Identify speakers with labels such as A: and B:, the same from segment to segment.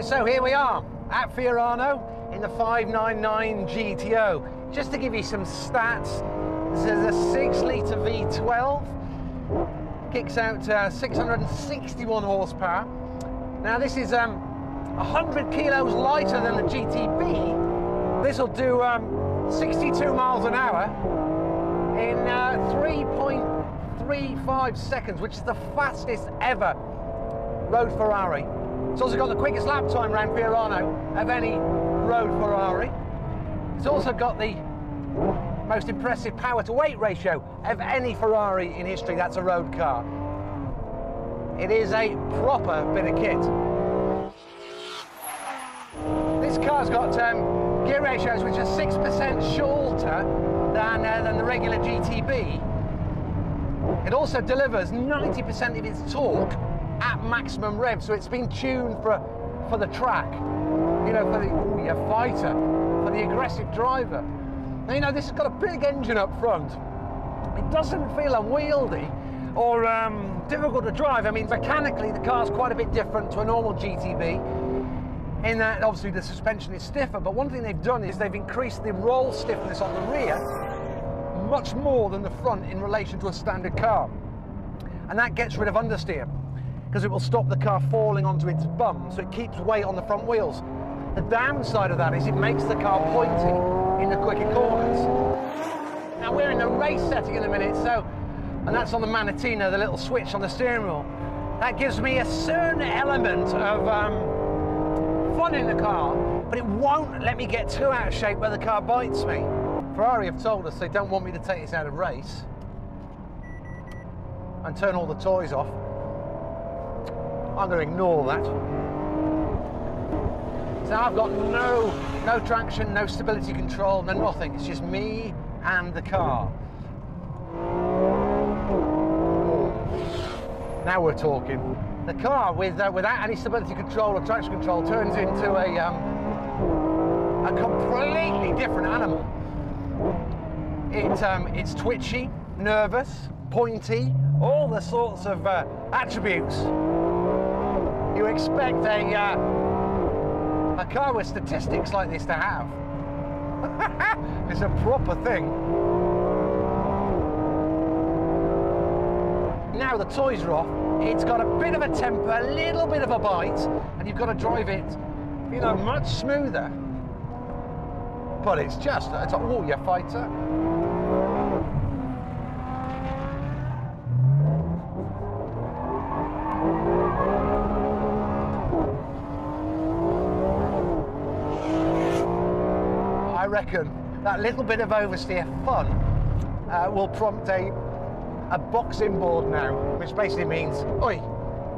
A: So here we are at Fiorano in the 599 GTO. Just to give you some stats, this is a 6-litre V12, kicks out 661 horsepower. Now this is 100 kilos lighter than the GTB. This will do 62 miles an hour in 3.35 seconds, which is the fastest ever road Ferrari. It's also got the quickest lap time around Fiorano of any road Ferrari. It's also got the most impressive power to weight ratio of any Ferrari in history that's a road car. It is a proper bit of kit. This car's got gear ratios which are 6% shorter than the regular GTB. It also delivers 90% of its torque at maximum rev, so it's been tuned for the track, you know, for the fighter, for the aggressive driver. Now, you know, this has got a big engine up front. It doesn't feel unwieldy or difficult to drive. I mean, mechanically the car's quite a bit different to a normal GTB in that obviously the suspension is stiffer, but one thing they've done is they've increased the roll stiffness on the rear much more than the front in relation to a standard car, and that gets rid of understeer because it will stop the car falling onto its bum, so it keeps weight on the front wheels. The downside of that is it makes the car pointy in the quicker corners. Now we're in the race setting in a minute, and that's on the Manatina, the little switch on the steering wheel. That gives me a certain element of fun in the car, but it won't let me get too out of shape where the car bites me. Ferrari have told us they don't want me to take this out of race and turn all the toys off. I'm going to ignore that. So I've got no traction, no stability control, no nothing. It's just me and the car. Now we're talking. The car, without any stability control or traction control, turns into a completely different animal. It's twitchy, nervous, pointy, all the sorts of attributes you expect a car with statistics like this to have. It's a proper thing. Now the toys are off, it's got a bit of a temper, a little bit of a bite, and you've got to drive it, you know, much smoother. But it's just, it's a warrior fighter. I reckon that little bit of oversteer fun will prompt a boxing board now, which basically means, oi,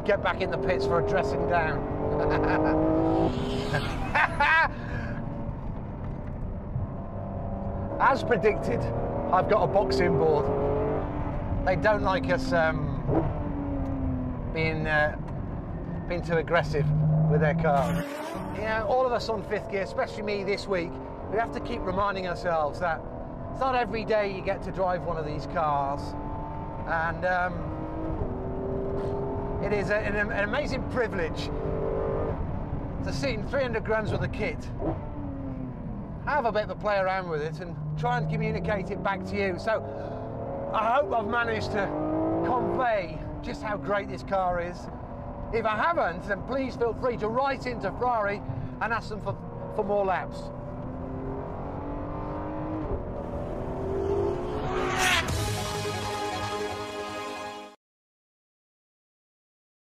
A: get back in the pits for a dressing down. As predicted, I've got a boxing board. They don't like us being too aggressive with their cars. You know, all of us on fifth gear, especially me this week, we have to keep reminding ourselves that it's not every day you get to drive one of these cars, and it is an amazing privilege to sit in 300 grams worth of kit, have a bit of a play around with it and try and communicate it back to you. So I hope I've managed to convey just how great this car is. If I haven't, then please feel free to write into Ferrari and ask them for more laps.